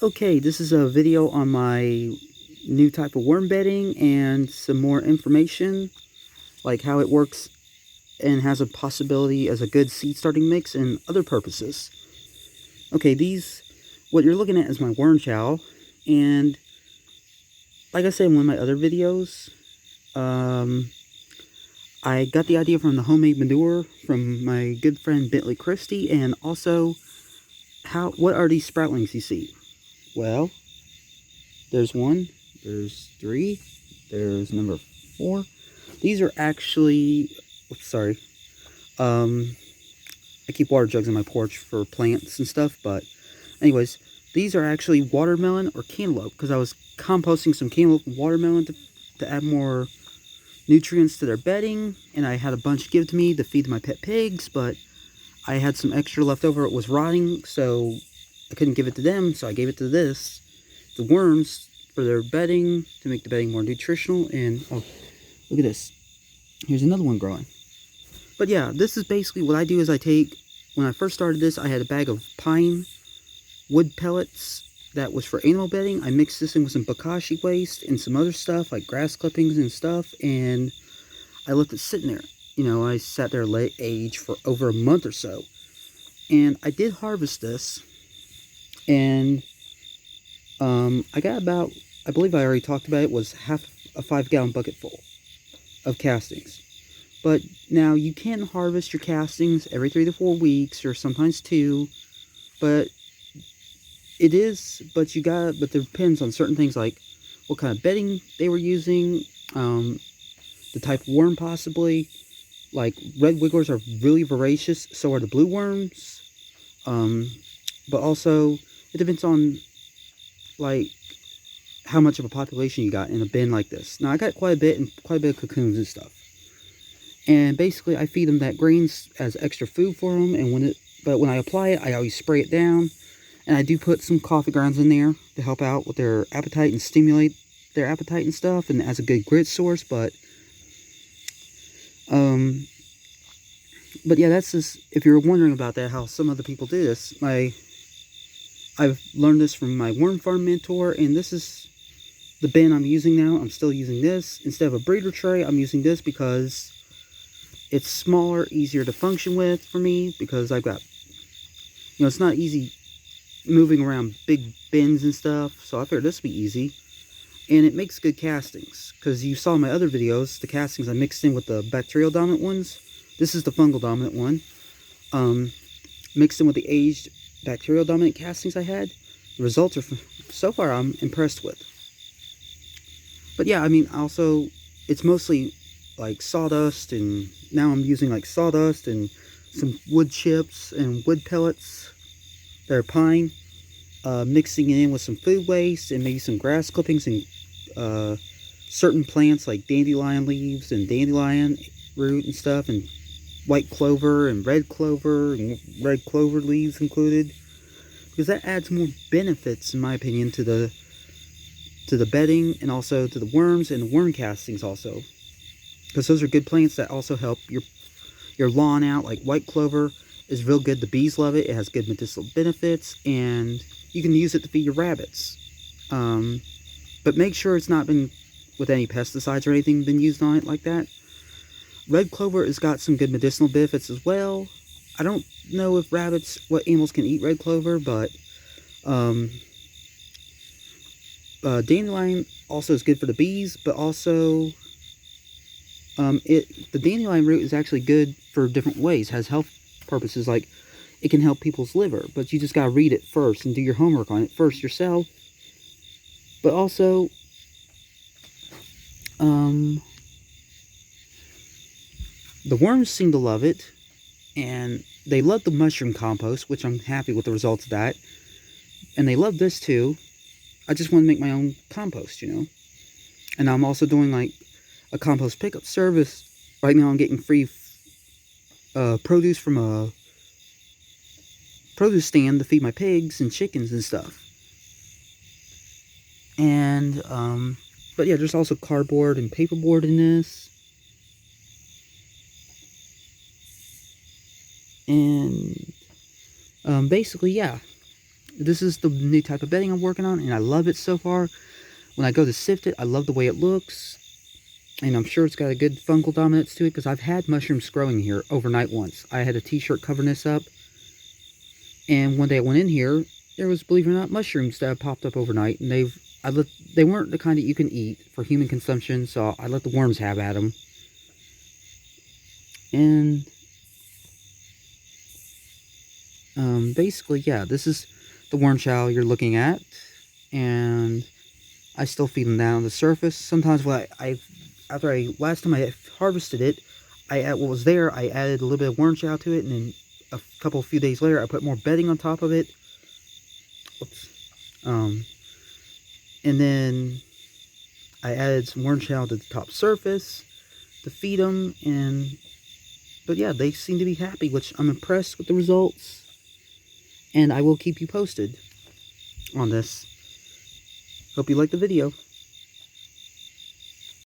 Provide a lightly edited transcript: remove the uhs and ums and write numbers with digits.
Okay, this is a video on my new type of worm bedding and some more information, like how it works and has a possibility as a good seed starting mix and other purposes. Okay, what you're looking at is my worm chow, and like I said in one of my other videos, I got the idea from the homemade manure from my good friend Bentley Christie, and also what are these sproutlings you see? Well, there's one, there's three, there's number four. These are actually, oops, sorry. I keep water jugs on my porch for plants and stuff, but anyways, these are actually watermelon or cantaloupe, because I was composting some cantaloupe and watermelon to add more nutrients to their bedding, and I had a bunch given to me to feed my pet pigs, but I had some extra left over. It was rotting, so I couldn't give it to them, so I gave it to the worms, for their bedding, to make the bedding more nutritional. And oh, look at this. Here's another one growing. But yeah, this is basically what I do. Is when I first started this, I had a bag of pine wood pellets that was for animal bedding. I mixed this in with some bokashi waste and some other stuff like grass clippings and stuff, and I left it sitting there. I sat there late age for over a month or so, and I did harvest this, and I got about, I believe I already talked about it, was half a 5-gallon bucket full of castings. But now you can harvest your castings every 3 to 4 weeks, or sometimes 2. But it depends on certain things, like what kind of bedding they were using, the type of worm possibly. Like red wigglers are really voracious, so are the blue worms. But also it depends on like how much of a population you got in a bin like this. Now I got quite a bit of cocoons and stuff. And basically I feed them that greens as extra food for them, and when I apply it, I always spray it down. And I do put some coffee grounds in there to help out with their appetite and stimulate their appetite and stuff, and as a good grit source. But yeah, that's just, if you're wondering about that, how some other people do this. I've learned this from my worm farm mentor, and this is the bin I'm using now. I'm still using this. Instead of a breeder tray, I'm using this because it's smaller, easier to function with for me, because I've got, it's not easy moving around big bins and stuff, so I figured this would be easy. And it makes good castings, because you saw in my other videos, the castings I mixed in with the bacterial dominant ones. This is the fungal dominant one. Mixed in with the aged bacterial dominant castings I had. The results are, so far, I'm impressed with. But yeah, I mean, also, it's mostly like sawdust, and now I'm using like sawdust and some wood chips and wood pellets that are pine, mixing it in with some food waste and maybe some grass clippings and certain plants like dandelion leaves and dandelion root and stuff, and white clover and red clover leaves included, because that adds more benefits, in my opinion, to the bedding, and also to the worms and the worm castings also, because those are good plants that also help your lawn out. Like white clover is real good. The bees love it. It has good medicinal benefits, and you can use it to feed your rabbits. But make sure it's not been with any pesticides or anything been used on it like that. Red clover has got some good medicinal benefits as well. I don't know if what animals can eat red clover, but dandelion also is good for the bees, but also the dandelion root is actually good for different ways. It has health purposes, like it can help people's liver, but you just gotta read it first and do your homework on it first yourself. But also, the worms seem to love it, and they love the mushroom compost, which I'm happy with the results of that, and they love this too. I just want to make my own compost, and I'm also doing like a compost pickup service. Right now I'm getting free produce from a produce stand to feed my pigs and chickens and stuff. And but yeah, there's also cardboard and paperboard in this. And basically, yeah, this is the new type of bedding I'm working on, and I love it so far. When I go to sift it, I love the way it looks, and I'm sure it's got a good fungal dominance to it, because I've had mushrooms growing here overnight once. I had a t-shirt covering this up, and one day I went in here, there was, believe it or not, mushrooms that had popped up overnight, and they weren't the kind that you can eat for human consumption, so I let the worms have at them. And basically, yeah, this is the worm chow you're looking at, and I still feed them down on the surface. Sometimes when last time I harvested it, what was there, I added a little bit of worm chow to it, and then a few days later, I put more bedding on top of it. Oops. And then I added some worm chow to the top surface to feed them, but yeah, they seem to be happy, which I'm impressed with the results, and I will keep you posted on this. Hope you liked the video.